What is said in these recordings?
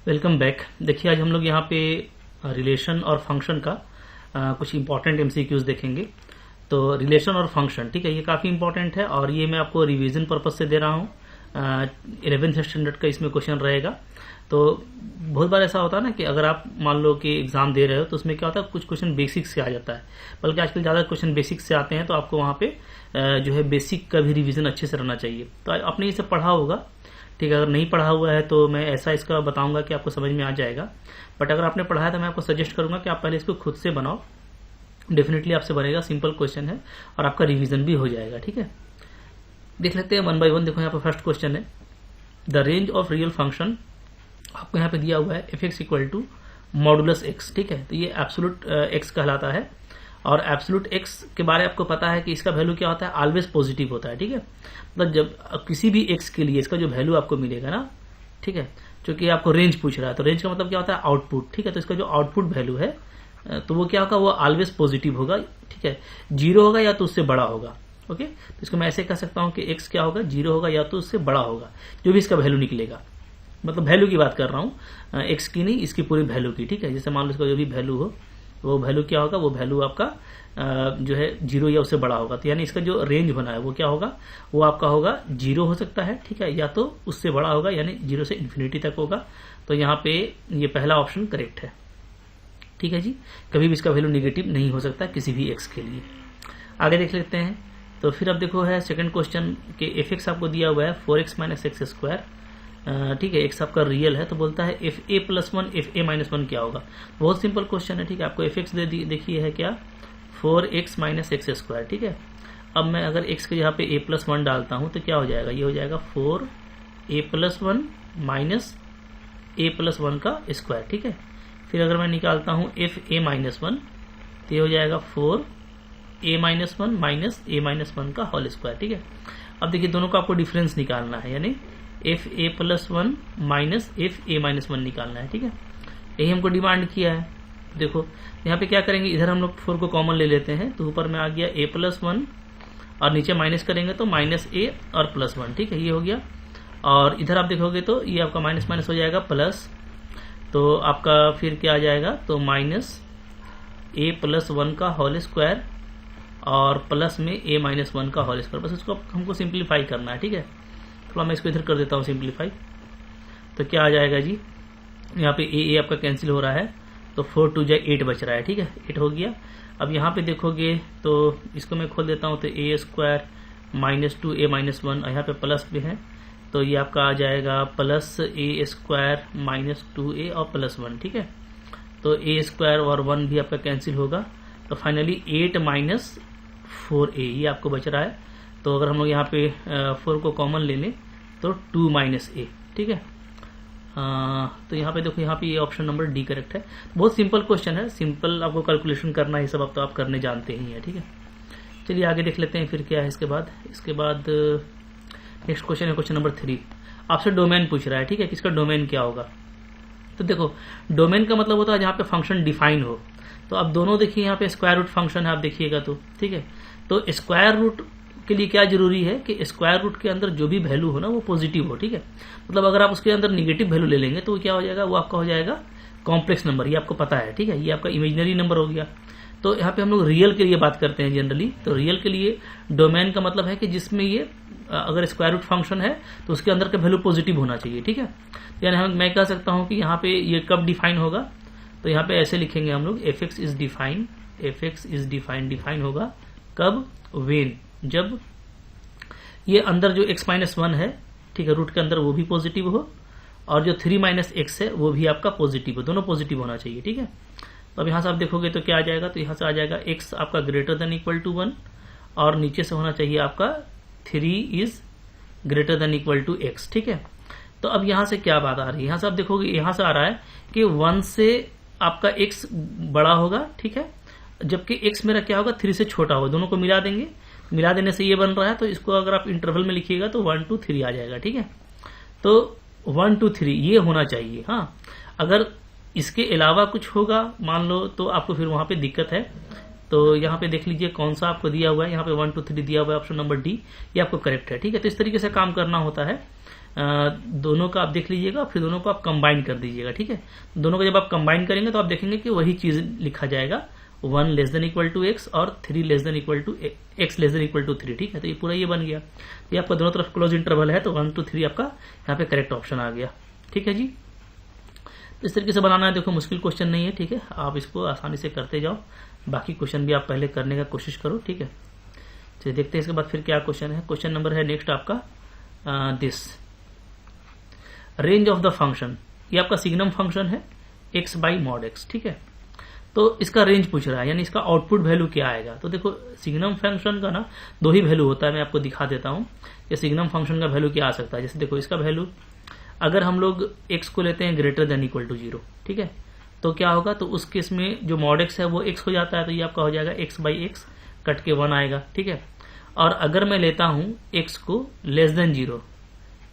Welcome back. देखिए आज हम लोग यहाँ पे रिलेशन और फंक्शन का कुछ इंपॉर्टेंट एमसीक्यूज देखेंगे। तो रिलेशन और फंक्शन, ठीक है, ये काफ़ी इंपॉर्टेंट है और ये मैं आपको रिवीजन पर्पज से दे रहा हूँ। 11th स्टैंडर्ड का इसमें क्वेश्चन रहेगा। तो बहुत बार ऐसा होता है ना कि अगर आप मान लो कि एग्जाम दे रहे हो तो उसमें क्या होता है, कुछ क्वेश्चन बेसिक से आ जाता है, बल्कि आजकल ज़्यादा क्वेश्चन बेसिक से आते हैं। तो आपको वहाँ पे जो है बेसिक का भी रिवीजन अच्छे से रहना चाहिए। तो आपने ये सब पढ़ा होगा, ठीक है। अगर नहीं पढ़ा हुआ है तो मैं ऐसा इसका बताऊंगा कि आपको समझ में आ जाएगा। बट अगर आपने पढ़ा है तो मैं आपको सजेस्ट करूंगा कि आप पहले इसको खुद से बनाओ। डेफिनेटली आपसे बनेगा, सिंपल क्वेश्चन है और आपका रिवीजन भी हो जाएगा, ठीक है। देख लेते हैं वन बाय वन। देखो यहाँ पे फर्स्ट क्वेश्चन है, the range of real function आपको यहाँ पे दिया हुआ है f x equal to modulus x, ठीक है। तो ये एब्सोल्यूट एक्स कहलाता है और एब्सोल्यूट एक्स के बारे में आपको पता है कि इसका वैल्यू क्या होता है, ऑलवेज पॉजिटिव होता है, ठीक है। मतलब जब किसी भी एक्स के लिए इसका जो वैल्यू आपको मिलेगा ना, ठीक है, क्योंकि आपको रेंज पूछ रहा है तो रेंज का मतलब क्या होता है, आउटपुट, ठीक है। तो इसका जो आउटपुट वैल्यू है तो वो क्या होगा, वो ऑलवेज पॉजिटिव होगा, ठीक है। 0 होगा या तो उससे बड़ा होगा, ओके। तो इसको मैं ऐसे कह सकता हूं कि एक्स क्या होगा, 0 होगा या तो उससे बड़ा होगा, जो भी इसका वैल्यू निकलेगा। मतलब वैल्यू की बात कर रहा हूं, एक्स की नहीं, इसकी पूरी वैल्यू की, ठीक है। जैसे मान लो इसका जो भी वैल्यू हो वो वैल्यू क्या होगा, वो वैल्यू आपका जो है 0 या उससे बड़ा होगा। तो यानी इसका जो रेंज बना है वो क्या होगा, वो आपका होगा 0 हो सकता है, ठीक है, या तो उससे बड़ा होगा, यानी 0 से इन्फिनिटी तक होगा। तो यहाँ पे ये पहला ऑप्शन करेक्ट है, ठीक है जी। कभी भी इसका वैल्यू निगेटिव नहीं हो सकता किसी भी एक्स के लिए। आगे देख लेते हैं। तो फिर अब देखो है सेकंड क्वेश्चन के एफ एक्स आपको दिया हुआ है 4x माइनस एक्स स्क्वायर, ठीक है। एक्स आपका रियल है तो बोलता है F A plus one F A minus one क्या होगा। बहुत सिंपल क्वेश्चन है, ठीक है। आपको एफ एक्स देखिए है क्या, 4x माइनस एक्स स्क्वायर, ठीक है। अब मैं अगर x के यहाँ पे a प्लस वन डालता हूं तो क्या हो जाएगा, ये हो जाएगा 4a plus one minus a plus one का स्क्वायर, ठीक है। फिर अगर मैं निकालता हूं एफ ए माइनस वन तो ये हो जाएगा 4a minus one minus a minus one का होल स्क्वायर, ठीक है। अब देखिए दोनों का आपको डिफरेंस निकालना है, यानी F A plus one minus F A minus one निकालना है, ठीक है। यही हमको डिमांड किया है। देखो यहाँ पे क्या करेंगे, इधर हम लोग 4 को कॉमन ले लेते हैं तो ऊपर में आ गया a प्लस वन और नीचे माइनस करेंगे तो माइनस a और प्लस वन, ठीक है, ये हो गया। और इधर आप देखोगे तो ये आपका माइनस माइनस हो जाएगा प्लस, तो आपका फिर क्या आ जाएगा, तो माइनस a प्लस वन का होल स्क्वायर और प्लस में a माइनस वन का होल स्क्वायर। बस इसको हमको सिंप्लीफाई करना है, ठीक है। थोड़ा मैं इसको इधर कर देता हूँ सिंप्लीफाई। तो क्या आ जाएगा जी, यहाँ पे a आपका कैंसिल हो रहा है तो 4 2 जा 8 बच रहा है, ठीक है, 8 हो गया। अब यहाँ पे देखोगे तो इसको मैं खोल देता हूँ तो a square minus 2a minus one, यहाँ पे प्लस भी है तो ये आपका आ जाएगा plus a square minus 2a और प्लस 1, ठीक है। तो a स्क्वायर और 1 भी आपका कैंसिल होगा तो फाइनली 8 माइनस 4a ये आपको बच रहा है। तो अगर हम लोग यहाँ पे 4 को कॉमन ले लें तो 2 माइनस a, ठीक है। तो यहाँ पे देखो, यहाँ पे ये ऑप्शन नंबर डी करेक्ट है। बहुत सिंपल क्वेश्चन है, सिंपल आपको कैलकुलेशन करना है, सब अब तो आप करने जानते ही हैं, ठीक है। चलिए आगे देख लेते हैं फिर क्या है इसके बाद नेक्स्ट क्वेश्चन है क्वेश्चन नंबर 3। आपसे डोमेन पूछ रहा है, ठीक है, कि इसका डोमेन क्या होगा। तो देखो डोमेन का मतलब होता है जहाँ पे फंक्शन डिफाइन हो। तो अब दोनों देखिए यहाँ पे स्क्वायर रूट फंक्शन है, आप देखिएगा तो, ठीक है। तो स्क्वायर रूट के लिए क्या जरूरी है कि स्क्वायर रूट के अंदर जो भी वैल्यू हो ना वो पॉजिटिव हो, ठीक है। मतलब अगर आप उसके अंदर निगेटिव वैल्यू ले लेंगे तो क्या हो जाएगा, वो आपका हो जाएगा कॉम्प्लेक्स नंबर, ये आपको पता है, ठीक है। ये आपका इमेजिनरी नंबर हो गया। तो यहाँ पे हम लोग रियल के लिए बात करते हैं जनरली। तो रियल के लिए डोमेन का मतलब है कि जिसमें ये अगर स्क्वायर रूट फंक्शन है तो उसके अंदर का वैल्यू पॉजिटिव होना चाहिए, ठीक है। यानी मैं कह सकता हूँ कि यहाँ पे ये कब डिफाइन होगा, तो यहाँ पे ऐसे लिखेंगे हम लोग, F x is define, F x is define होगा कब, वेन, जब ये अंदर जो x माइनस वन है, ठीक है, रूट के अंदर वो भी पॉजिटिव हो और जो 3 माइनस एक्स है वो भी आपका पॉजिटिव हो, दोनों पॉजिटिव होना चाहिए, ठीक है। तो अब यहाँ से आप देखोगे तो क्या आ जाएगा, तो यहाँ से आ जाएगा x आपका ग्रेटर देन इक्वल टू 1 और नीचे से होना चाहिए आपका 3 is greater than equal to x, ठीक है। तो अब यहाँ से क्या बात आ रही है, यहाँ से आप देखोगे यहाँ से आ रहा है कि 1 से आपका x बड़ा होगा, ठीक है, जबकि x मेरा क्या होगा, 3 से छोटा होगा। दोनों को मिला देंगे, मिला देने से ये बन रहा है। तो इसको अगर आप इंटरवल में लिखिएगा तो 1 2 3 आ जाएगा, ठीक है। तो 1 2 3 ये होना चाहिए। हाँ, अगर इसके अलावा कुछ होगा मान लो तो आपको फिर वहां पे दिक्कत है। तो यहाँ पे देख लीजिए कौन सा आपको दिया हुआ है, यहाँ पे 1 2 3 दिया हुआ है, ऑप्शन नंबर डी, ये आपको करेक्ट है, ठीक है। तो इस तरीके से काम करना होता है। दोनों का आप देख लीजिएगा, फिर दोनों को आप कंबाइन कर दीजिएगा, ठीक है। दोनों को जब आप कंबाइन करेंगे तो आप देखेंगे कि वही चीज लिखा जाएगा, 1 less than equal to x और 3 less than equal to x less than equal to 3, ठीक है। तो ये पूरा ये बन गया, ये आपका दोनों तरफ क्लोज इंटरवल है, तो 1 to 3 आपका यहाँ पे करेक्ट ऑप्शन आ गया, ठीक है जी। इस तरीके से बनाना है, देखो मुश्किल क्वेश्चन नहीं है, ठीक है। आप इसको आसानी से करते जाओ, बाकी क्वेश्चन भी आप पहले करने का कोशिश करो, ठीक है। चलिए देखते हैं इसके बाद फिर क्या क्वेश्चन है। क्वेश्चन नंबर है नेक्स्ट आपका this range of the function, ये आपका सिग्नम फंक्शन है x बाई मॉड x, ठीक है। तो इसका रेंज पूछ रहा है, यानी इसका आउटपुट वैल्यू क्या आएगा। तो देखो सिग्नम फंक्शन का ना 2 ही वैल्यू होता है, मैं आपको दिखा देता हूं कि सिग्नम फंक्शन का वैल्यू क्या आ सकता है। जैसे देखो इसका वैल्यू अगर हम लोग x को लेते हैं ग्रेटर देन इक्वल टू 0, ठीक है, तो क्या होगा, तो उस केस में जो मॉड x है वो x हो जाता है, तो ये आपका हो जाएगा x बाई एक्स कट के 1 आएगा, ठीक है। और अगर मैं लेता हूं x को लेस देन 0,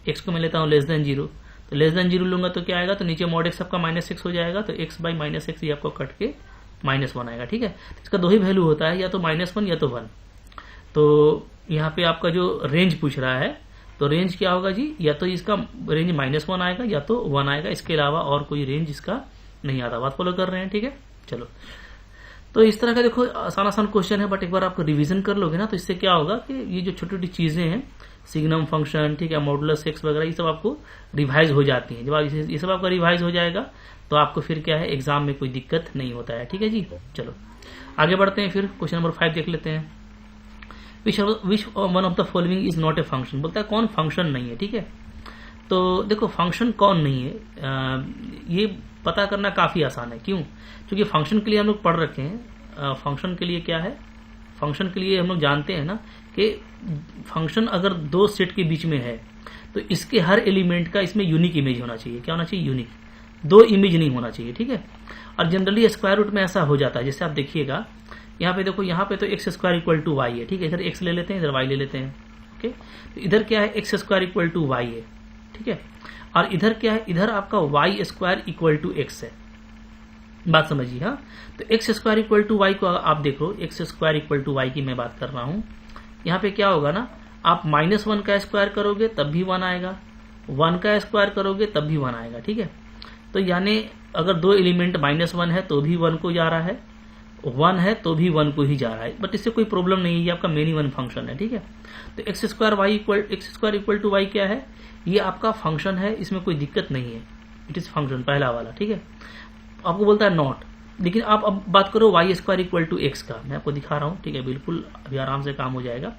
x को मैं लेता हूं लेस देन 0, तो लेस देन 0 लूंगा तो क्या आएगा, तो नीचे मॉड x आपका -x हो जाएगा, तो x बाई -x ये आपको कट के -1 आएगा, ठीक है। तो इसका 2 ही वैल्यू होता है, या तो -1 या तो 1। तो यहाँ पे आपका जो रेंज पूछ रहा है, तो रेंज क्या होगा जी, या तो इसका रेंज -1 आएगा या तो 1 आएगा, इसके अलावा और कोई रेंज इसका नहीं आता। बात फॉलो कर रहे हैं, ठीक है। चलो, तो इस तरह का देखो आसान क्वेश्चन है, बट एक बार आप रिवीजन कर लोगे ना, तो इससे क्या होगा कि ये जो छोटी छोटी चीजें हैं, सिग्नम फंक्शन, ठीक है, मॉडुलस एक्स वगैरह, ये सब आपको रिवाइज हो जाती हैं। जब आप ये सब आपका रिवाइज हो जाएगा तो आपको फिर क्या है, एग्जाम में कोई दिक्कत नहीं होता है, ठीक है जी। चलो आगे बढ़ते हैं, फिर क्वेश्चन नंबर 5 देख लेते हैं। Which one of the following is not a function, बोलता है कौन फंक्शन नहीं है, ठीक है। तो देखो फंक्शन कौन नहीं है, ये पता करना काफी आसान है। क्यों? क्योंकि फंक्शन के लिए हम लोग पढ़ रखे हैं। फंक्शन के लिए क्या है, फंक्शन के लिए हम लोग जानते हैं ना कि फंक्शन अगर 2 सेट के बीच में है तो इसके हर एलिमेंट का इसमें यूनिक इमेज होना चाहिए। क्या होना चाहिए? यूनिक, 2 इमेज नहीं होना चाहिए, ठीक है। और जनरली स्क्वायर रूट में ऐसा हो जाता है, जैसे आप देखिएगा यहाँ पे, देखो यहाँ पे तो x square equal to y है, ठीक है। इधर एक्स ले लेते हैं, इधर वाई ले लेते हैं, ओके। तो इधर क्या है, x square equal to y है, ठीक है। और इधर क्या है, इधर आपका y square equal to x है। बात समझिए, हाँ। तो x square equal to y को आप देखो, x square equal to y की मैं बात कर रहा हूं। यहाँ पे क्या होगा ना, आप -1 का स्क्वायर करोगे तब भी 1 आएगा, 1 का स्क्वायर करोगे तब भी 1 आएगा, ठीक है। तो यानी अगर 2 एलिमेंट -1 है तो भी 1 को जा रहा है, 1 है तो भी 1 को ही जा रहा है, बट इससे कोई प्रॉब्लम नहीं है, ये आपका मेनी वन फंक्शन है, ठीक है। तो x square equal to y क्या है, ये आपका फंक्शन है, इसमें कोई दिक्कत नहीं है, इट इज फंक्शन, पहला वाला, ठीक है। आपको बोलता है नॉट, लेकिन आप अब बात करो y square equal to x का, मैं आपको दिखा रहा हूँ, ठीक है। बिल्कुल अभी आराम से काम हो जाएगा,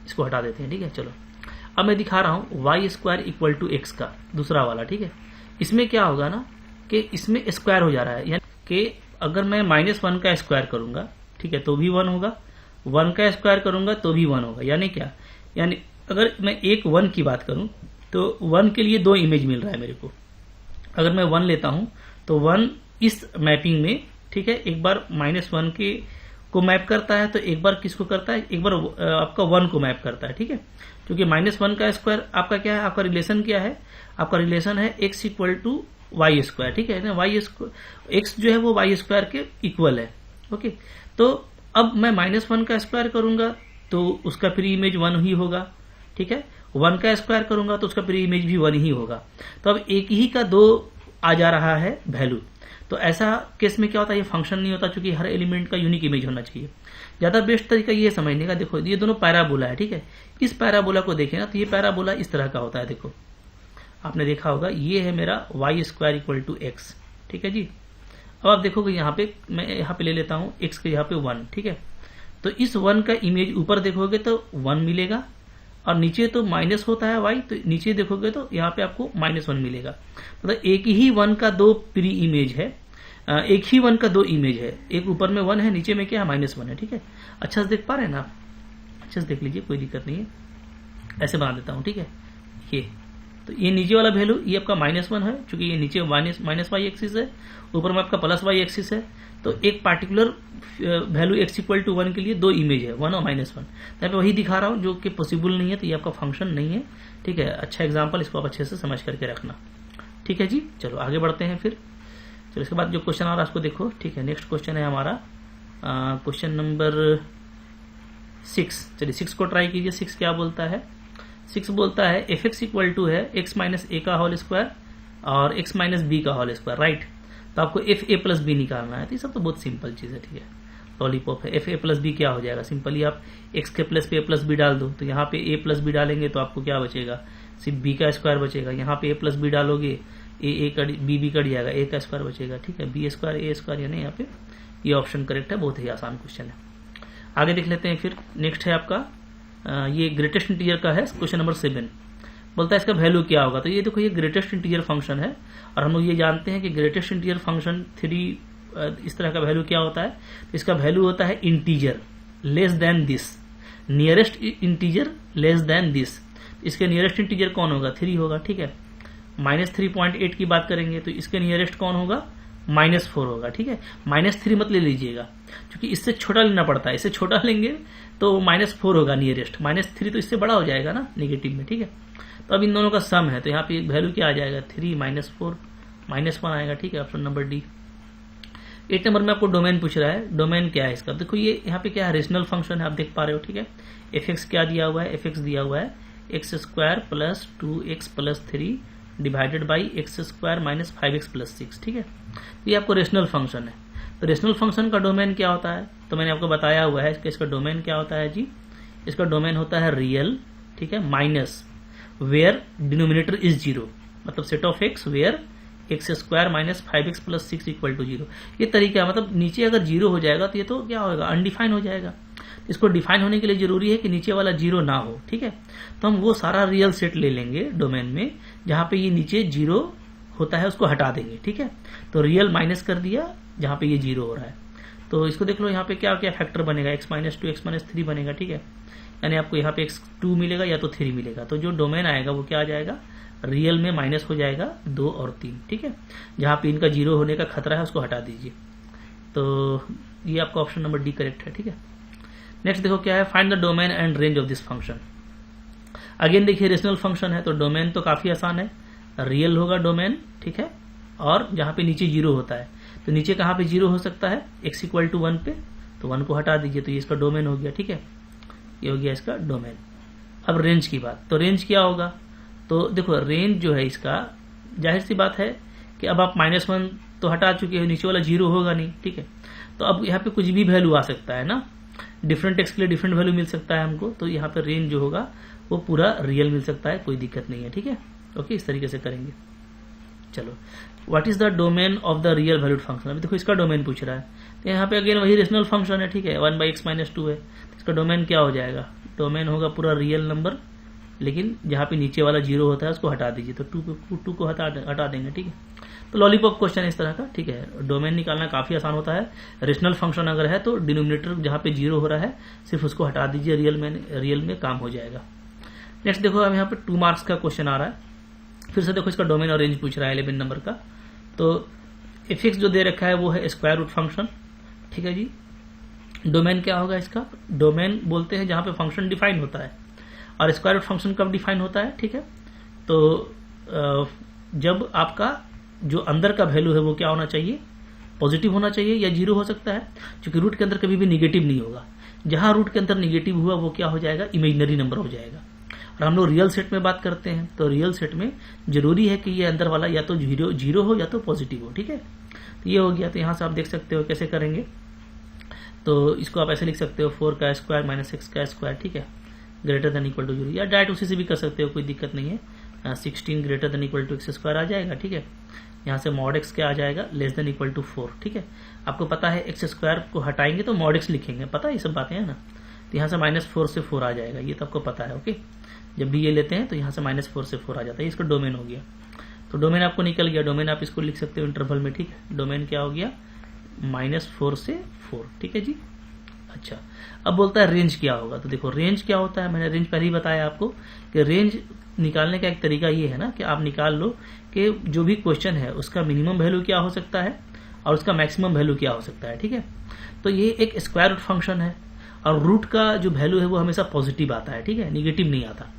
इसको हटा देते हैं, ठीक है। चलो अब मैं दिखा रहा हूँ y square equal to x का दूसरा वाला, ठीक है। इसमें क्या होगा ना कि इसमें स्क्वायर हो जा रहा है, यानी कि अगर मैं -1 का स्क्वायर करूंगा, ठीक है, तो भी 1 होगा, 1 का स्क्वायर करूंगा तो भी 1 होगा। यानी क्या, यानी अगर मैं एक 1 की बात करूं तो 1 के लिए 2 इमेज मिल रहा है मेरे को। अगर मैं 1 लेता हूं तो 1 इस मैपिंग में, ठीक है, एक बार -1 के को मैप करता है, तो एक बार किसको करता है, एक बार आपका 1 को मैप करता है, ठीक है। क्योंकि -1 का स्क्वायर आपका क्या है, आपका रिलेशन क्या है, आपका रिलेशन है x equal to y square, ठीक है ना। वाई एक्स जो है वो वाई स्क्वायर के इक्वल है, ओके। तो अब मैं -1 का स्क्वायर करूंगा तो उसका प्री इमेज 1 ही होगा, ठीक है। 1 का स्क्वायर करूंगा तो उसका प्री इमेज भी 1 ही होगा। तो अब एक ही का 2 आ जा रहा है वैल्यू, तो ऐसा केस में क्या होता है, ये फंक्शन नहीं होता, क्योंकि हर एलिमेंट का यूनिक इमेज होना चाहिए। ज्यादा बेस्ट तरीका ये समझने का, देखो ये दोनों पैराबोला है, ठीक है। इस पैराबोला को देखें ना, तो ये पैराबोला इस तरह का होता है, देखो आपने देखा होगा, ये है मेरा y square equal to x, ठीक है जी। अब आप देखोगे यहाँ पे, मैं यहाँ पे ले लेता हूँ एक्स के यहाँ पे 1, ठीक है। तो इस 1 का इमेज ऊपर देखोगे तो 1 मिलेगा, और नीचे तो माइनस होता है y, तो नीचे देखोगे तो यहाँ पे आपको -1 मिलेगा। मतलब एक ही 1 का 2 प्री इमेज है, एक ही 1 का 2 इमेज है, एक ऊपर में 1 है, नीचे में क्या है, -1 है, ठीक है। अच्छा से देख पा रहे हैं ना आप, अच्छे से देख लीजिए, कोई दिक्कत नहीं है। ऐसे बना देता हूँ, ठीक है। ये तो ये नीचे वाला वैल्यू ये आपका -1 है, क्योंकि ये नीचे माइनस वाई एक्सिस है, ऊपर में आपका प्लस वाई एक्सिस है। तो एक particular value x equal to 1 के लिए 2 इमेज है, 1 और -1। यहाँ पे वही दिखा रहा हूँ जो कि पॉसिबल नहीं है, तो ये आपका फंक्शन नहीं है, ठीक है। अच्छा एग्जाम्पल, इसको आप अच्छे से समझ करके रखना, ठीक है जी। चलो आगे बढ़ते हैं फिर। चलो इसके बाद जो क्वेश्चन आ रहा है उसको देखो, ठीक है। नेक्स्ट क्वेश्चन है हमारा क्वेश्चन नंबर 6। चलिए 6 को ट्राई कीजिए। 6 क्या बोलता है, 6 बोलता है एफ एक्स इक्वल टू है x माइनस ए का होल स्क्वायर और x माइनस बी का होल स्क्वायर, राइट। तो आपको एफ ए प्लस बी निकालना है। तो ये सब तो बहुत सिंपल चीज़ है, ठीक है, लॉलीपॉप है। एफ ए प्लस बी क्या हो जाएगा, सिंपली आप x के प्लेस पे ए प्लस बी डाल दो। तो यहाँ पे a प्लस बी डालेंगे तो आपको क्या बचेगा, सिर्फ b का स्क्वायर बचेगा। यहाँ पे a प्लस बी डालोगे ए बी कट जाएगा, a का स्क्वायर बचेगा, ठीक है, बी स्क्वायर ए स्क्वायर, यानी यहाँ पे ये ऑप्शन करेक्ट है। बहुत ही आसान क्वेश्चन है। आगे देख लेते हैं फिर। नेक्स्ट है आपका ये ग्रेटेस्ट इंटीजर का है, क्वेश्चन नंबर 7। बोलता है इसका वैल्यू क्या होगा। तो ये देखो, ये ग्रेटेस्ट इंटीजर फंक्शन है और हम लोग ये जानते हैं कि ग्रेटेस्ट इंटीजर फंक्शन 3 इस तरह का वैल्यू क्या होता है। तो इसका वैल्यू होता है integer less than this, nearest integer less than this. इसके नियरेस्ट इंटीजर कौन होगा, 3 होगा, ठीक है। -3.8 की बात करेंगे तो इसके नियरेस्ट कौन होगा, -4 होगा, ठीक है। -3 मत ले लीजिएगा क्योंकि इससे छोटा लेना पड़ता है, इससे छोटा लेंगे तो -4 होगा नियरेस्ट, -3 तो इससे बड़ा हो जाएगा ना नेगेटिव में, ठीक है। तो अब इन दोनों का सम है तो यहाँ पे वैल्यू क्या आ जाएगा, 3 -4 -1 आएगा, ठीक है, ऑप्शन नंबर डी। 8 नंबर में आपको डोमेन पूछ रहा है। डोमेन क्या है इसका, देखो ये यहाँ पे क्या है, रेशनल फंक्शन है, आप देख पा रहे हो, ठीक है। एफ एक्स क्या दिया हुआ है, एफ एक्स दिया हुआ है x square plus 2x plus 3 divided by x square minus 5x plus 6, ठीक है। ये आपको रेशनल फंक्शन है। तो रेशनल फंक्शन का डोमेन क्या होता है, तो मैंने आपको बताया हुआ है कि इसका डोमेन क्या होता है जी। इसका डोमेन होता है रियल, ठीक है, माइनस वेयर डिनोमिनेटर इज 0, मतलब set of x where x square minus 5x plus 6 equal to 0। ये तरीका है, मतलब नीचे अगर 0 हो जाएगा तो ये तो क्या होगा, अनडिफाइन हो जाएगा। इसको डिफाइन होने के लिए जरूरी है कि नीचे वाला 0 ना हो, ठीक है। तो हम वो सारा रियल सेट ले लेंगे डोमेन में जहां पे ये नीचे 0 होता है, उसको हटा देंगे, ठीक है। तो रियल माइनस कर दिया जहां पे ये 0 हो रहा है। तो इसको देख लो, यहाँ पे क्या क्या फैक्टर बनेगा, x माइनस 2 x माइनस 3 बनेगा, ठीक है। यानी आपको यहाँ पे x2 मिलेगा या तो 3 मिलेगा। तो जो डोमेन आएगा वो क्या आ जाएगा, रियल में माइनस हो जाएगा 2 और 3, ठीक है। जहां पे इनका 0 होने का खतरा है उसको हटा दीजिए। तो ये आपका ऑप्शन नंबर डी करेक्ट है, ठीक है। नेक्स्ट देखो क्या है, find the domain and range of this function. Again देखिए रेशनल फंक्शन है तो डोमेन तो काफी आसान है, रियल होगा डोमेन, ठीक है। और जहां पे नीचे 0 होता है तो नीचे कहां पे 0 हो सकता है, x इक्वल टू 1 पे, तो 1 को हटा दीजिए, तो ये इसका डोमेन हो गया, ठीक है। ये हो गया इसका डोमेन। अब रेंज की बात, तो रेंज क्या होगा, तो देखो रेंज जो है इसका, जाहिर सी बात है कि अब आप -1 तो हटा चुके हो, नीचे वाला 0 होगा नहीं, ठीक है। तो अब यहाँ पे कुछ भी वैल्यू आ सकता है ना, डिफरेंट एक्स के लिए डिफरेंट वैल्यू मिल सकता है हमको। तो यहाँ पे रेंज जो होगा वो पूरा रियल मिल सकता है, कोई दिक्कत नहीं है, ठीक है। ओके, इस तरीके से करेंगे। चलो, what is the domain of the real valued function. अभी देखो इसका डोमेन पूछ रहा है, तो यहाँ पे अगेन वही रेशनल फंक्शन है, ठीक है, 1/x माइनस 2 है। इसका डोमेन क्या हो जाएगा, डोमेन होगा पूरा रियल नंबर, लेकिन जहां पे नीचे वाला 0 होता है उसको हटा दीजिए, तो 2 को हटा देंगे, ठीक है। तो लॉलीपॉप क्वेश्चन इस तरह का, ठीक है। डोमेन निकालना काफी आसान होता है। रेशनल फंक्शन अगर है तो डिनोमिनेटर जहां पे 0 हो रहा है सिर्फ उसको हटा दीजिए, रियल में काम हो जाएगा। नेक्स्ट देखो, अब यहाँ पे 2 मार्क्स का क्वेश्चन आ रहा है। फिर से देखो इसका डोमेन और रेंज पूछ रहा है 11 नंबर का। तो एफ एक्स जो दे रखा है वो है स्क्वायर रूट फंक्शन, ठीक है जी। डोमेन क्या होगा इसका, डोमेन बोलते हैं जहां पे फंक्शन डिफाइन होता है, और स्क्वायर रूट फंक्शन कब डिफाइन होता है, ठीक है। तो जब आपका जो अंदर का वैल्यू है वो क्या होना चाहिए, पॉजिटिव होना चाहिए या 0 हो सकता है, क्योंकि रूट के अंदर कभी भी निगेटिव नहीं होगा। जहां रूट के अंदर निगेटिव हुआ वो क्या हो जाएगा, इमेजिनरी नंबर हो जाएगा। और हम लोग रियल सेट में बात करते हैं, तो रियल सेट में जरूरी है कि ये अंदर वाला या तो 0 हो या तो पॉजिटिव हो, ठीक है। तो ये हो गया। तो यहां से आप देख सकते हो कैसे करेंगे। तो इसको आप ऐसे लिख सकते हो 4 का स्क्वायर माइनस 6 का स्क्वायर, ठीक है, ग्रेटर देन इक्वल टू 0, या डायरेक्ट उसी से भी कर सकते हो, कोई दिक्कत नहीं है। 16 greater than equal to x square आ जाएगा, ठीक है। यहाँ से मॉड x क्या आ जाएगा, लेस देन इक्वल टू 4, ठीक है। आपको पता है x स्क्वायर को हटाएंगे तो मॉड x लिखेंगे, पता है ये सब बातें है ना। तो यहाँ से -4 से 4 आ जाएगा, ये तो आपको पता है, ओके। जब भी ये लेते हैं तो यहाँ से -4 से 4 आ जाता है, इसका डोमेन हो गया। तो डोमेन आपको निकल गया, डोमेन आप इसको लिख सकते हो इंटरवल में, ठीक है। डोमेन क्या हो गया, -4 से 4, ठीक है जी। अच्छा, अब बोलता है रेंज क्या होगा। तो देखो रेंज क्या होता है, मैंने रेंज पहले ही बताया आपको कि रेंज निकालने का एक तरीका ये है ना कि आप निकाल लो कि जो भी क्वेश्चन है उसका मिनिमम वैल्यू क्या हो सकता है और उसका मैक्सिमम वैल्यू क्या हो सकता है, ठीक है। तो ये एक स्क्वायर रूट फंक्शन है और रूट का जो वैल्यू है वो हमेशा पॉजिटिव आता है, ठीक है, निगेटिव नहीं आता।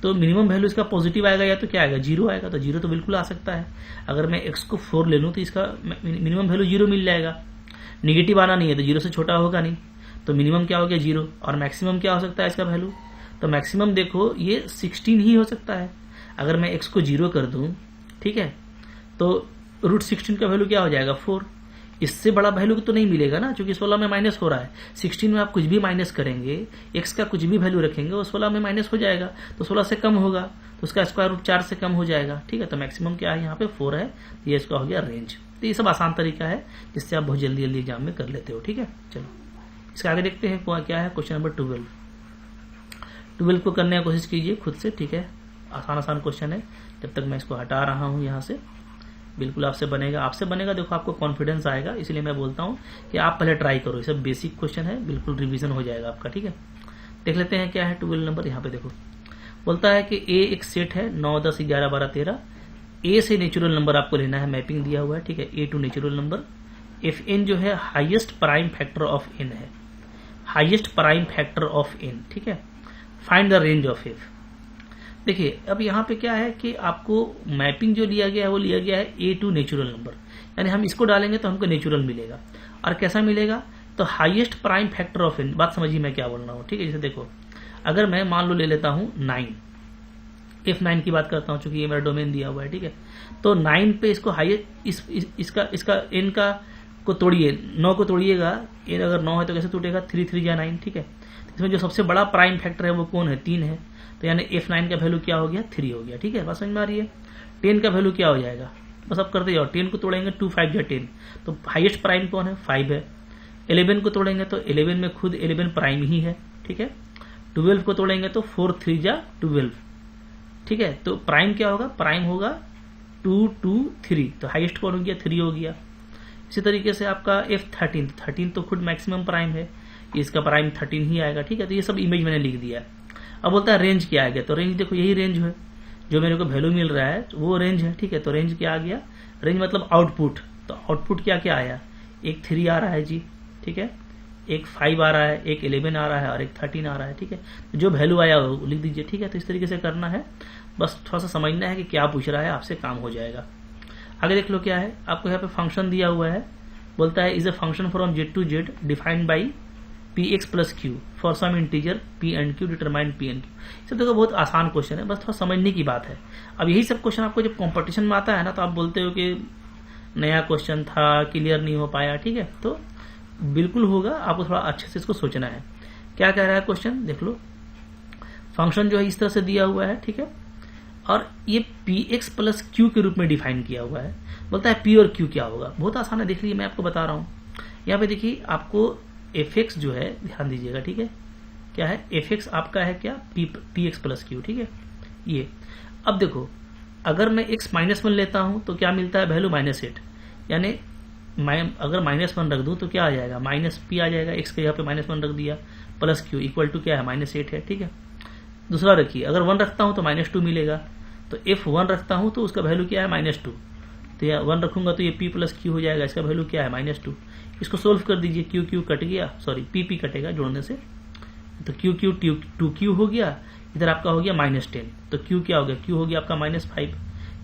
तो मिनिमम वैल्यू इसका पॉजिटिव आएगा या तो क्या आएगा, 0 आएगा। तो 0 तो बिल्कुल आ सकता है। अगर मैं x को 4 ले लूं तो इसका मिनिमम वैल्यू 0 मिल जाएगा। निगेटिव आना नहीं है तो 0 से छोटा होगा नहीं, तो मिनिमम क्या हो गया 0। और मैक्सिमम क्या हो सकता है इसका वैल्यू, तो मैक्सिमम देखो ये 16 ही हो सकता है। अगर मैं x को 0 कर दूं, ठीक है, तो √16 का वैल्यू क्या हो जाएगा 4। इससे बड़ा वैल्यू तो नहीं मिलेगा ना, क्योंकि 16 में माइनस हो रहा है। 16 में आप कुछ भी माइनस करेंगे, x का कुछ भी वैल्यू रखेंगे वो 16 में माइनस हो जाएगा, तो 16 से कम होगा, तो उसका स्क्वायर रूट 4 से कम हो जाएगा। ठीक है, तो मैक्सिमम क्या है यहाँ पे 4 है, ये इसका हो गया रेंज। तो ये सब आसान तरीका है जिससे आप बहुत जल्दी जल्दी एग्जाम में कर लेते हो। ठीक है, चलो इसके आगे देखते हैं क्या है। क्वेश्चन नंबर 12 को करने की कोशिश कीजिए खुद से। ठीक है, आसान क्वेश्चन है। जब तक मैं इसको हटा रहा हूँ यहाँ से, बिल्कुल आपसे बनेगा। देखो आपको कॉन्फिडेंस आएगा, इसलिए मैं बोलता हूँ कि आप पहले ट्राई करो। ये सब बेसिक क्वेश्चन है, बिल्कुल रिवीजन हो जाएगा आपका। ठीक है, देख लेते हैं क्या है 12 नंबर। यहाँ पे देखो बोलता है कि ए एक सेट है 9, 10, 11, 12, 13। ए से नेचुरल नंबर आपको लेना है, मैपिंग दिया हुआ है। ठीक है, ए टू नेचुरल नंबर। एफ एन जो है highest prime factor of N है, highest prime factor of N. ठीक है, find the range of F. देखिए अब यहाँ पे क्या है कि आपको मैपिंग जो लिया गया है वो लिया गया है ए टू नेचुरल नंबर, यानी हम इसको डालेंगे तो हमको नेचुरल मिलेगा। और कैसा मिलेगा, तो highest prime factor of n. बात समझिए मैं क्या बोल रहा हूँ। ठीक है, जैसे देखो अगर मैं मान लो ले लेता हूँ 9, F9 की बात करता हूँ, चूंकि ये मेरा डोमेन दिया हुआ है। ठीक है, तो 9 पे इसको हाईएस्ट इसका एन का को तोड़िए, 9 को तोड़िएगा, एन अगर 9 है तो कैसे टूटेगा, 3 3 या 9। ठीक है, इसमें जो सबसे बड़ा प्राइम फैक्टर है वो कौन है, 3 है। तो यानी F9 का वैल्यू क्या हो गया, 3 हो गया। ठीक है, बात समझ में आ रही है। 10 का वैल्यू क्या हो जाएगा, बस आप करते जाओ, 10 को तोड़ेंगे 2 5 या 10, तो हाईएस्ट प्राइम कौन है, 5 है। 11 को तोड़ेंगे तो 11 में खुद 11 प्राइम ही है। ठीक है, 12 को तोड़ेंगे तो 4 3 या 12। ठीक है, तो प्राइम क्या होगा, प्राइम होगा 2 2 3, तो हाईएस्ट कौन हो गया, 3 हो गया। इसी तरीके से आपका F13 तो खुद मैक्सिमम प्राइम है, इसका प्राइम 13 ही आएगा। ठीक है, तो ये सब इमेज मैंने लिख दिया। अब बोलता है रेंज क्या आ गया, तो रेंज देखो यही रेंज है जो मेरे को वैल्यू मिल रहा है, वो रेंज है। ठीक है, तो रेंज क्या आ गया, रेंज मतलब आउटपुट। तो आउटपुट क्या क्या आया, एक 3 आ रहा है जी। ठीक है, एक 5 आ रहा है, एक 11 आ रहा है और एक 13 आ रहा है। ठीक है, जो वैल्यू आया वो लिख दीजिए। ठीक है, तो इस तरीके से करना है, बस थोड़ा सा समझना है कि क्या पूछ रहा है आपसे, काम हो जाएगा। आगे देख लो क्या है, आपको यहाँ पे फंक्शन दिया हुआ है। बोलता है is a function from Z to Z defined by px plus q for some integer p and q determine p and q। सब देखो बहुत आसान क्वेश्चन है, बस थोड़ा समझने की बात है। अब यही सब क्वेश्चन आपको जब कंपटीशन में आता है ना, तो आप बोलते हो कि नया क्वेश्चन था, क्लियर नहीं हो पाया। ठीक है, तो बिल्कुल होगा, आपको थोड़ा अच्छे से इसको सोचना है। क्या कह रहा है क्वेश्चन, देख लो। फंक्शन जो है इस तरह से दिया हुआ है। ठीक है, और ये px प्लस q के रूप में डिफाइन किया हुआ है। बोलता है p और q क्या होगा, बहुत आसान है, देख लीजिए मैं आपको बता रहा हूँ। यहाँ पे देखिए आपको fx जो है, ध्यान दीजिएगा। ठीक है, क्या है fx आपका है क्या, px प्लस q। ठीक है, ये अब देखो अगर मैं x -1 लेता हूं तो क्या मिलता है, वैल्यू -8, यानी अगर -1 रख दूं तो क्या आ जाएगा, -p आ जाएगा। x के यहाँ पे -1 रख दिया, प्लस q इक्वल टू क्या है, -8 है। ठीक है, दूसरा रखिए, अगर 1 रखता हूं तो -2 मिलेगा, तो f1 रखता हूं तो उसका वैल्यू क्या है, -2। तो या 1 रखूंगा तो ये p प्लस q हो जाएगा, इसका वैल्यू क्या है, -2। इसको सोल्व कर दीजिए, q कट गया, सॉरी p कटेगा जोड़ने से, तो q 2q हो गया, इधर आपका हो गया -10, तो q क्या हो गया, q हो गया आपका -5।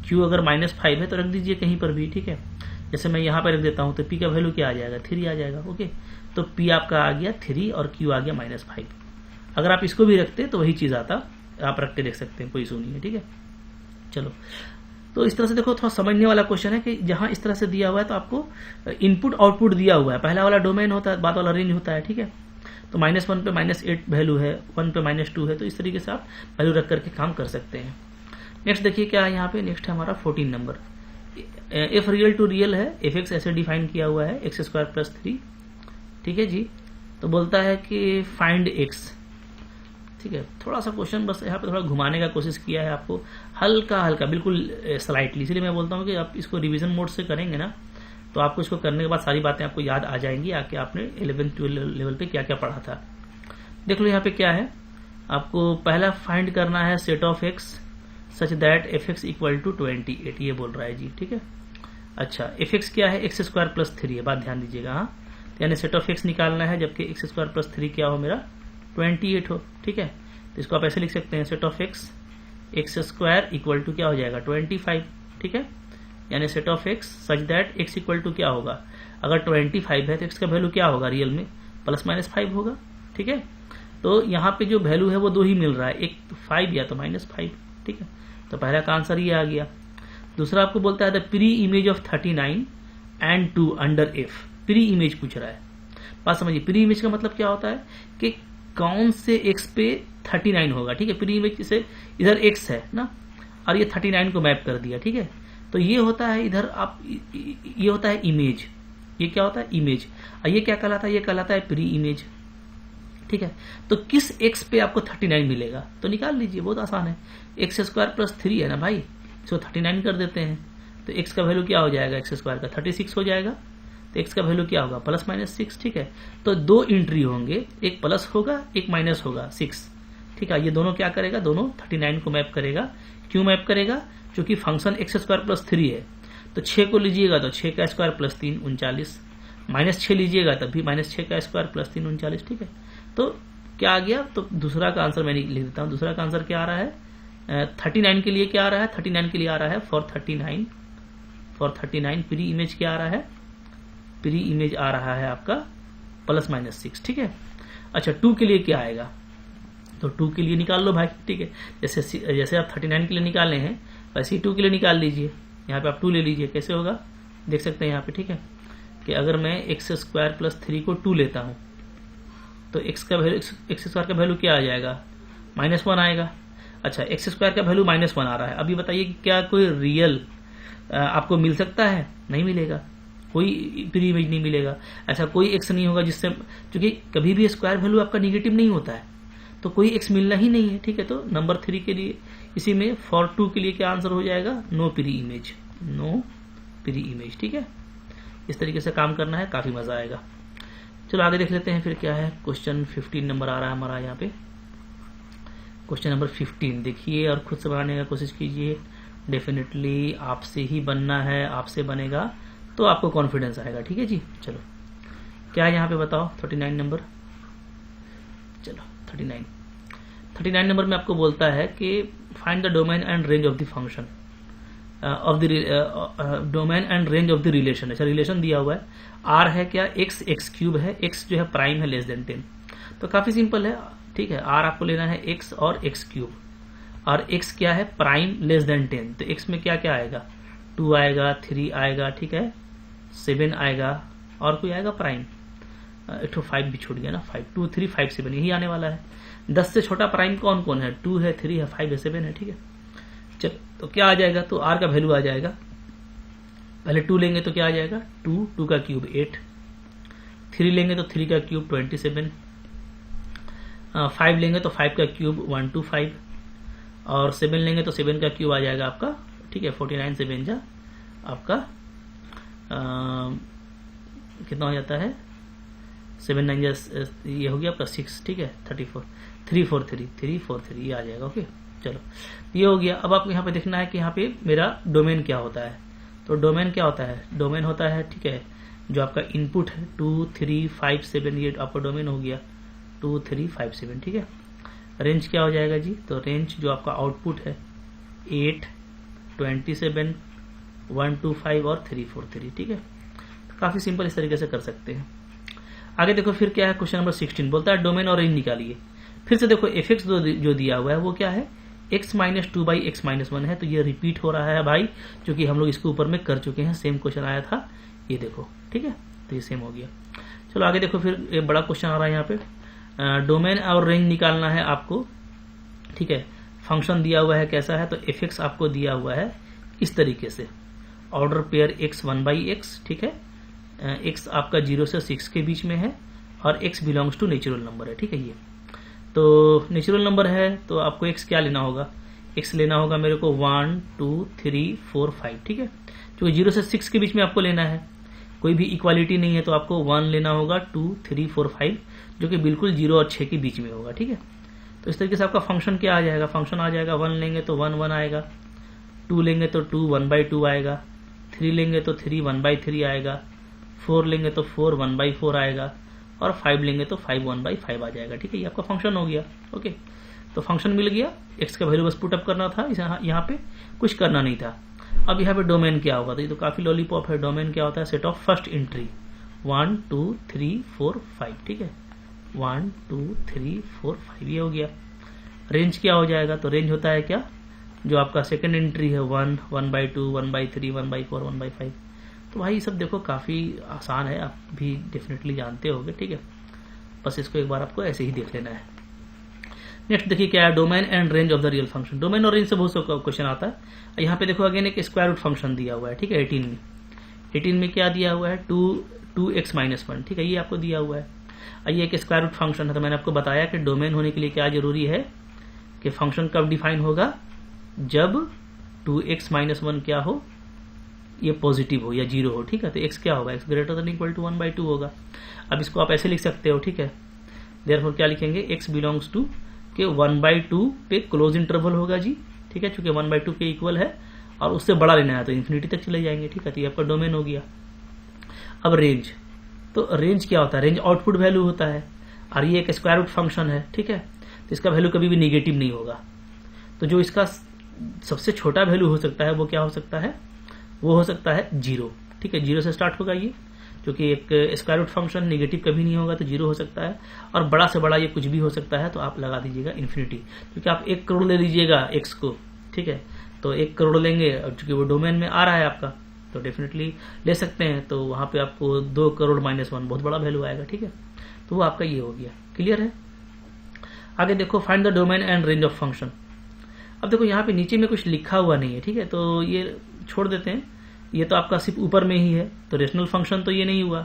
q अगर -5 है तो रख दीजिए कहीं पर भी। ठीक है, जैसे मैं यहाँ पर रख देता हूँ तो p का वैल्यू क्या आ जाएगा, 3 आ जाएगा। ओके, तो p आपका आ गया 3 और q आ गया -5। अगर आप इसको भी रखते तो वही चीज आता, आप रख के देख सकते हैं, कोई इशू नहीं है। ठीक है, चलो तो इस तरह से देखो, थोड़ा समझने वाला क्वेश्चन है कि जहां इस तरह से दिया हुआ है तो आपको इनपुट आउटपुट दिया हुआ है। पहला वाला डोमेन होता है, बाद वाला रेंज होता है। ठीक है, तो -1 पे -8 वैल्यू है, 1 पे -2 है, तो इस तरीके से आप वैल्यू रख करके काम कर सकते हैं। नेक्स्ट देखिए क्या है यहाँ पे, नेक्स्ट है हमारा 14 number. F real to real है, fx ऐसे डिफाइन किया हुआ है, x² + 3। ठीक है जी, तो बोलता है कि फाइंड x। ठीक है, थोड़ा सा क्वेश्चन बस यहाँ पे थोड़ा घुमाने का कोशिश किया है आपको, हल्का हल्का, बिल्कुल स्लाइटली। इसलिए मैं बोलता हूँ कि आप इसको रिवीजन मोड से करेंगे ना, तो आपको इसको करने के बाद सारी बातें आपको याद आ जाएंगी, आके आपने 11th-12 लेवल पे क्या क्या पढ़ा था। देख लो यहाँ पे क्या है, आपको पहला फाइंड करना है set of x such that fx equal to 28, ये बोल रहा है जी। ठीक है, अच्छा fx क्या है, x² + 3 है, बात ध्यान दीजिएगा। हाँ, यानी सेट ऑफ x निकालना है, जबकि x² + 3 क्या हो, मेरा 28 हो। ठीक है, तो इसको आप ऐसे लिख सकते हैं, set of x² equal to क्या हो जाएगा, 25। ठीक है, यानी set of x such that x equal to क्या होगा, अगर 25 है तो x का वैल्यू क्या होगा रियल में, ±5 होगा। ठीक है, तो यहाँ पे जो वैल्यू है वो 2 ही मिल रहा है, एक 5 या तो -5, ठीक है। तो पहला का आंसर ये आ गया। दूसरा आपको बोलता है the pre image of 39 and 2 under F. Pre image पूछ रहा है, बात समझिए। प्री इमेज का मतलब क्या होता है कि कौन से एक्स पे 39 होगा, ठीक है। प्री इमेज से इधर एक्स है ना, और ये 39 को मैप कर दिया, ठीक है। तो ये होता है इधर आप, ये होता है इमेज, ये क्या होता है इमेज, और ये क्या कहलाता है, ये कहलाता है प्री इमेज, ठीक है। तो किस एक्स पे आपको 39 मिलेगा तो निकाल लीजिए, बहुत आसान है। x² + 3 है ना भाई, इसको 39 कर देते हैं तो x का वैल्यू क्या हो जाएगा, x² का 36 हो जाएगा। तो x का वैल्यू क्या होगा, +-6, ठीक है। तो 2 एंट्री होंगे, एक प्लस होगा एक माइनस होगा, 6, ठीक है। ये दोनों क्या करेगा, दोनों 39 को मैप करेगा। क्यों मैप करेगा, क्योंकि फंक्शन x² + 3 है। तो 6 को लीजिएगा तो 6 का स्क्वायर + 3 39, -6 लीजिएगा तब भी -6 का स्क्वायर + 3 39, ठीक है। तो क्या आ गया, तो दूसरा का आंसर मैं लिख देता हूं। दूसरा का आंसर क्या आ रहा है, 39 के लिए क्या आ रहा है, 39 के लिए आ रहा है फॉर 39 प्री इमेज क्या आ रहा है, प्री इमेज आ रहा है आपका +-6, ठीक है। अच्छा 2 के लिए क्या आएगा, तो 2 के लिए निकाल लो भाई, ठीक है। जैसे आप 39 के लिए निकाले हैं वैसे ही 2 के लिए निकाल लीजिए। यहाँ पे आप 2 ले लीजिए, कैसे होगा देख सकते हैं यहाँ पे, ठीक है। कि अगर मैं x² + 3 को 2 लेता हूं तो x² का वैल्यू क्या आ जाएगा, -1 आएगा। अच्छा x² का वैल्यू -1 आ रहा है। अभी बताइए कि क्या कोई रियल आपको मिल सकता है, नहीं मिलेगा, कोई प्री इमेज नहीं मिलेगा। ऐसा कोई x नहीं होगा जिससे, क्योंकि कभी भी स्क्वायर वैल्यू आपका निगेटिव नहीं होता है, तो कोई x मिलना ही नहीं है, ठीक है। तो नंबर 3 के लिए, इसी में फॉर 2 के लिए क्या आंसर हो जाएगा, no preimage, no preimage, ठीक है। इस तरीके से काम करना है, काफी मजा आएगा। चलो आगे देख लेते हैं फिर क्या है। क्वेश्चन 15 नंबर आ रहा है हमारा यहाँ पे। क्वेश्चन नंबर 15 देखिए और खुद से बनाने का कोशिश कीजिए। डेफिनेटली आपसे ही बनना है, आपसे बनेगा तो आपको कॉन्फिडेंस आएगा, ठीक है जी। चलो क्या है यहाँ पे बताओ, 39 नंबर। चलो 39 नंबर में आपको बोलता है कि find the domain and range of the function of the domain and range of the relation. अच्छा रिलेशन दिया हुआ है, r है क्या, x³ है, x जो है प्राइम है <10। तो काफी सिंपल है, ठीक है। r आपको लेना है x और x³ और x क्या है, प्राइम <10। तो x में क्या क्या आएगा, 2 आएगा, 3 आएगा, ठीक है, 7 आएगा, और कोई आएगा प्राइम, एक 5 भी छूट गया ना, 5 2 3 5 7 यही आने वाला है। 10 से छोटा प्राइम कौन कौन है, 2 है, 3 है, 5 है, 7 है, ठीक है। चल तो क्या आ जाएगा, तो r का वैल्यू आ जाएगा, पहले 2 लेंगे तो क्या आ जाएगा, 2 का क्यूब 8, 3 लेंगे तो 3 का क्यूब 27, 5 लेंगे तो 5 का क्यूब 125, और 7 लेंगे तो 7 का क्यूब आ जाएगा आपका, ठीक है, 49 7 जा आपका कितना हो जाता है, 7 9 ये हो गया आपका 6, ठीक है, 34 343 ये आ जाएगा। ओके चलो ये हो गया। अब आपको यहाँ पे देखना है कि यहाँ पे मेरा डोमेन क्या होता है। तो डोमेन क्या होता है, डोमेन होता है, ठीक है, जो आपका इनपुट है 2 3 5 7 ये आपका डोमेन हो गया 2 3 5 7, ठीक है। रेंज क्या हो जाएगा जी, तो रेंज जो आपका आउटपुट है 8 27 125 और 343, ठीक है। तो काफी सिंपल इस तरीके से कर सकते हैं। आगे देखो फिर क्या है, क्वेश्चन नंबर 16 बोलता है डोमेन और रेंज निकालिए। फिर से देखो fx जो दिया हुआ है वो क्या है, x - 2/x-1 है। तो ये रिपीट हो रहा है भाई, क्योंकि हम लोग इसके ऊपर में कर चुके हैं, सेम क्वेश्चन आया था, ये देखो, ठीक है। तो ये सेम हो गया। चलो आगे देखो फिर एक बड़ा क्वेश्चन आ रहा है यहाँ पे, डोमेन और रेंज निकालना है आपको, ठीक है। फंक्शन दिया हुआ है कैसा है, तो fx आपको दिया हुआ है इस तरीके से, ऑर्डर पेयर x 1/x, ठीक है। x आपका 0 से 6 के बीच में है और x belongs to natural number है, ठीक है। ये तो नेचुरल नंबर है तो आपको x क्या लेना होगा, x लेना होगा मेरे को 1 2 3 4 5, ठीक है। क्योंकि 0 से 6 के बीच में आपको लेना है, कोई भी इक्वालिटी नहीं है, तो आपको 1 लेना होगा, 2 3 4 5 जो कि बिल्कुल 0 और 6 के बीच में होगा, ठीक है। तो इस तरीके से आपका फंक्शन क्या आ जाएगा, फंक्शन आ जाएगा 1 लेंगे तो 1 1 आएगा, 2 लेंगे तो 2 1/2 आएगा, 3 लेंगे तो 3 1/3 आएगा, 4 लेंगे तो 4 1/4 आएगा, और 5 लेंगे तो 5 1/5 आ जाएगा, ठीक है। ये आपका फंक्शन हो गया। ओके तो फंक्शन मिल गया, x का वैल्यू बस पुट अप करना था, यहाँ पे कुछ करना नहीं था। अब यहाँ पे डोमेन क्या होगा, तो ये तो काफी लॉलीपॉप है। डोमेन क्या होता है, सेट ऑफ फर्स्ट एंट्री 1 2 3 4 5, ठीक है। 1 2 3 4 5 ये हो गया। रेंज क्या हो जाएगा, तो रेंज होता है क्या, जो आपका सेकंड एंट्री है 1, 1/2, 1/3, 1/4, 1/5। तो भाई ये सब देखो काफ़ी आसान है, आप भी डेफिनेटली जानते होगे, ठीक है। बस इसको एक बार आपको ऐसे ही देख लेना है। नेक्स्ट देखिए क्या है, domain and range of the real function. Domain और रेंज से बहुत सा क्वेश्चन आता है। यहाँ पे देखो अगेन एक स्क्वायर रूट फंक्शन दिया हुआ है, ठीक है। 18 में क्या दिया हुआ है, 2x-1, ठीक है, ये आपको दिया हुआ है। ये एक स्क्वायर रूट फंक्शन है। तो मैंने आपको बताया कि डोमेन होने के लिए क्या जरूरी है कि फंक्शन कब डिफाइन होगा, जब 2x-1 क्या हो, ये पॉजिटिव हो या 0 हो, ठीक है। तो x क्या होगा, x greater than equal to 1/2 होगा। अब इसको आप ऐसे लिख सकते हो, ठीक है। देयरफॉर क्या लिखेंगे, x बिलोंग्स टू के 1/2 पे क्लोज इंटरवल होगा जी, ठीक है, चूंकि 1/2 के इक्वल है और उससे बड़ा लेना है तो इन्फिनिटी तक चले जाएंगे, ठीक है। तो ये आपका डोमेन हो गया। अब रेंज, तो रेंज क्या होता है, रेंज आउटपुट वैल्यू होता है और ये एक स्क्वायर रूट फंक्शन है, ठीक है। तो इसका वैल्यू कभी भी निगेटिव नहीं होगा। तो जो इसका सबसे छोटा वैल्यू हो सकता है वो क्या हो सकता है, वो हो सकता है 0, ठीक है। 0 से स्टार्ट होगा ये, क्योंकि एक स्क्वायर रूट फंक्शन निगेटिव कभी नहीं होगा, तो 0 हो सकता है। और बड़ा से बड़ा ये कुछ भी हो सकता है, तो आप लगा दीजिएगा इन्फिनिटी, क्योंकि आप 1 करोड़ ले लीजिएगा x को, ठीक है। तो 1 करोड़ लेंगे और चूंकि वो डोमेन में आ रहा है आपका, तो डेफिनेटली ले सकते हैं। तो वहां पे आपको 2 करोड़ -1 बहुत बड़ा वैल्यू आएगा, ठीक है। तो वो आपका ये हो गया, क्लियर है। आगे देखो, find the domain and range of function. अब देखो यहाँ पे नीचे में कुछ लिखा हुआ नहीं है, ठीक है, तो ये छोड़ देते हैं। ये तो आपका सिर्फ ऊपर में ही है, तो रेशनल फंक्शन तो ये नहीं हुआ,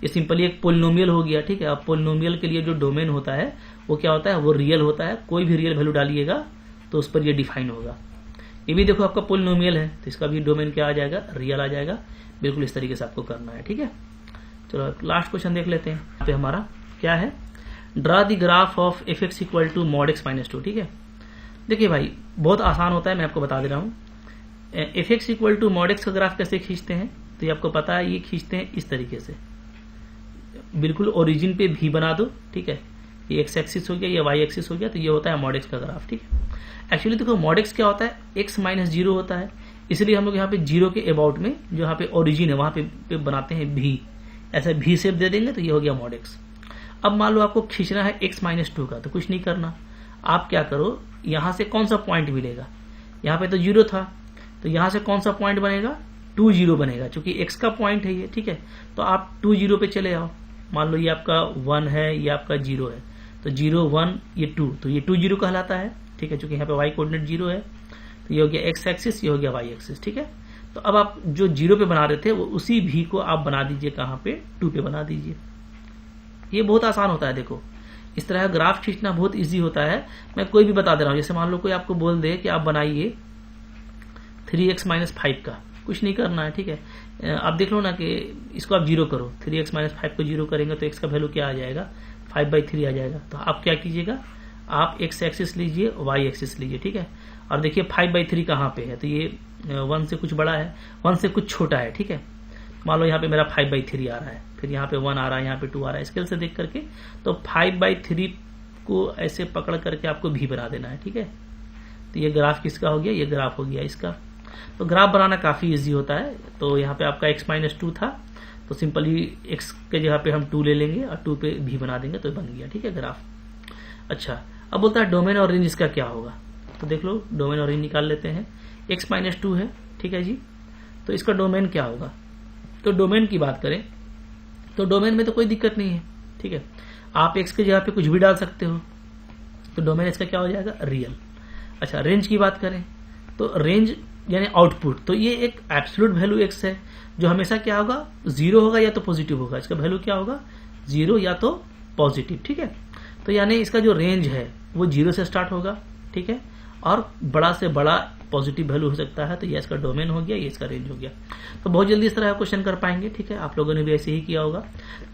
ये सिंपली एक पोलिनोमियल हो गया, ठीक है। अब पोलिनोमियल के लिए जो डोमेन होता है वो क्या होता है, वो रियल होता है। कोई भी रियल वैल्यू डालिएगा तो उस पर ये डिफाइन होगा। ये भी देखो आपका पोलिनोमियल है, तो इसका भी डोमेन क्या आ जाएगा, रियल आ जाएगा। बिल्कुल इस तरीके से आपको करना है, ठीक है। चलो लास्ट क्वेश्चन देख लेते हैं। यहाँ पे हमारा क्या है, draw the graph of f(x) equal to mod x - 2, ठीक है। देखिए भाई बहुत आसान होता है, मैं आपको बता दे रहा हूँ। f(x) equal to mod x का ग्राफ कैसे खींचते हैं, तो ये आपको पता है, ये खींचते हैं इस तरीके से, बिल्कुल ओरिजिन पे भी बना दो, ठीक है। ये x एक्सिस हो गया, ये y एक्सिस हो गया, तो ये होता है mod x का ग्राफ, ठीक है। एक्चुअली देखो mod x क्या होता है, x - 0 होता है, इसलिए हम लोग यहाँ पे 0 के अबाउट में जो यहाँ पे ओरिजिन है वहां पे बनाते हैं भी, ऐसा भी शेप दे देंगे, तो ये हो गया mod x। अब मान लो आपको खींचना है x - 2 का, तो कुछ नहीं करना, आप क्या करो, यहां से कौन सा पॉइंट मिलेगा, यहाँ पे तो 0 था, तो यहां से कौन सा पॉइंट बनेगा, 2 0 बनेगा, क्योंकि x का पॉइंट है ये, ठीक है। तो आप 2 0 पे चले आओ। मान लो ये आपका 1 है, ये आपका 0 है, तो 0 1 ये 2, तो ये 2 0 कहलाता है, ठीक है, क्योंकि यहाँ पे y कोऑर्डिनेट 0 है। तो ये हो गया x एक्सिस, ये हो गया y एक्सिस, ठीक है। तो अब आप जो 0 पे बना रहे थे वो उसी भी को आप बना दीजिए कहाँ पे, 2 पे बना दीजिए। ये बहुत आसान होता है। देखो इस तरह ग्राफ खींचना बहुत इजी होता है। मैं कोई भी बता दे रहा हूँ, जैसे मान लो कोई आपको बोल दे कि आप बनाइए 3x - 5 का, कुछ नहीं करना है, ठीक है। आप देख लो ना कि इसको आप 0 करो, 3x - 5 को 0 करेंगे तो x का वैल्यू क्या आ जाएगा, 5/3 आ जाएगा। तो आप क्या कीजिएगा, आप x एक्सिस लीजिए, y एक्सिस लीजिए, ठीक है। और देखिए 5/3 कहाँ पे है, तो ये 1 से कुछ बड़ा है, 1 से कुछ छोटा है, ठीक है। मान लो यहाँ पे मेरा 5/3 आ रहा है, फिर यहाँ पे 1 आ रहा है, यहाँ पे 2 आ रहा है, स्केल से देख करके। तो 5/3 को ऐसे पकड़ करके आपको भी बना देना है, ठीक है। तो ये ग्राफ किसका हो गया, ये ग्राफ हो गया इसका। तो ग्राफ बनाना काफी इजी होता है। तो यहाँ पे आपका x - 2 था, तो सिंपली x के जगह पे हम 2 ले लेंगे और 2 पे भी बना देंगे, तो बन गया, ठीक है, ग्राफ। अच्छा, अब बोलता है डोमेन और रेंज इसका क्या होगा। तो देख लो डोमेन और रेंज निकाल लेते हैं। x - 2 है, ठीक है जी, तो इसका डोमेन क्या होगा। तो डोमेन की बात करें तो डोमेन में तो कोई दिक्कत नहीं है, ठीक है। आप x की जगह पे कुछ भी डाल सकते हो, तो डोमेन इसका क्या हो जाएगा, रियल। अच्छा, रेंज की बात करें तो रेंज यानी आउटपुट, तो ये एक एब्सोल्यूट वैल्यू x है, जो हमेशा क्या होगा, 0 होगा या तो पॉजिटिव होगा। इसका वैल्यू क्या होगा, 0 या तो पॉजिटिव, ठीक है। तो यानी इसका जो रेंज है वो 0 से स्टार्ट होगा, ठीक है, और बड़ा से बड़ा पॉजिटिव वैल्यू हो सकता है। तो ये इसका डोमेन हो गया, ये इसका रेंज हो गया। तो बहुत जल्दी इस तरह का क्वेश्चन कर पाएंगे, ठीक है। आप लोगों ने भी ऐसे ही किया होगा,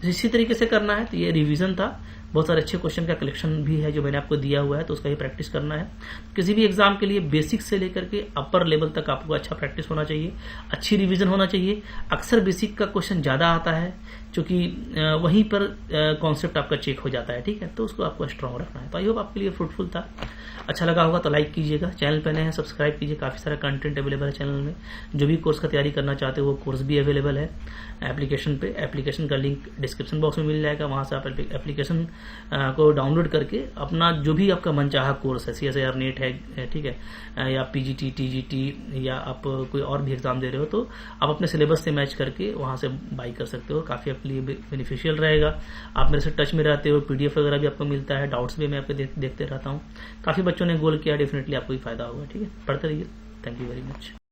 तो इसी तरीके से करना है। तो ये रिवीजन था, बहुत सारे अच्छे क्वेश्चन का कलेक्शन भी है जो मैंने आपको दिया हुआ है, तो उसका ही प्रैक्टिस करना है। किसी भी एग्जाम के लिए बेसिक से लेकर के अपर लेवल तक आपको अच्छा प्रैक्टिस होना चाहिए, अच्छी रिवीजन होना चाहिए। अक्सर बेसिक का क्वेश्चन ज्यादा आता है, क्योंकि वहीं पर कॉन्सेप्ट आपका चेक हो जाता है, ठीक है। तो उसको आपको स्ट्रांग रखना है। तो आई होप आपके लिए फ्रूटफुल था। अच्छा लगा होगा तो लाइक कीजिएगा, चैनल पे नए हैं सब्सक्राइब कीजिए। काफी सारा कंटेंट अवेलेबल है चैनल में। जो भी कोर्स का तैयारी करना चाहते हो वो कोर्स भी अवेलेबल है एप्लीकेशन पे। एप्लीकेशन का लिंक डिस्क्रिप्शन बॉक्स में मिल जाएगा, वहां से आप एप्लीकेशन को डाउनलोड करके अपना जो भी आपका मनचाहा कोर्स है, CSIR नेट है, ठीक है, या PGT TGT या आप कोई और भी एग्जाम दे रहे हो, तो आप अपने सिलेबस से मैच करके वहां से बाई कर सकते हो। काफी आपके लिए बेनिफिशियल रहेगा। आप मेरे से टच में रहते हो, PDF वगैरह भी आपको मिलता है, डाउट्स भी मैं आपको देखते रहता हूँ। काफी बच्चों ने गोल किया, डेफिनेटली आपको भी फायदा होगा। ठीक है, पढ़ते रहिए। Thank you very much.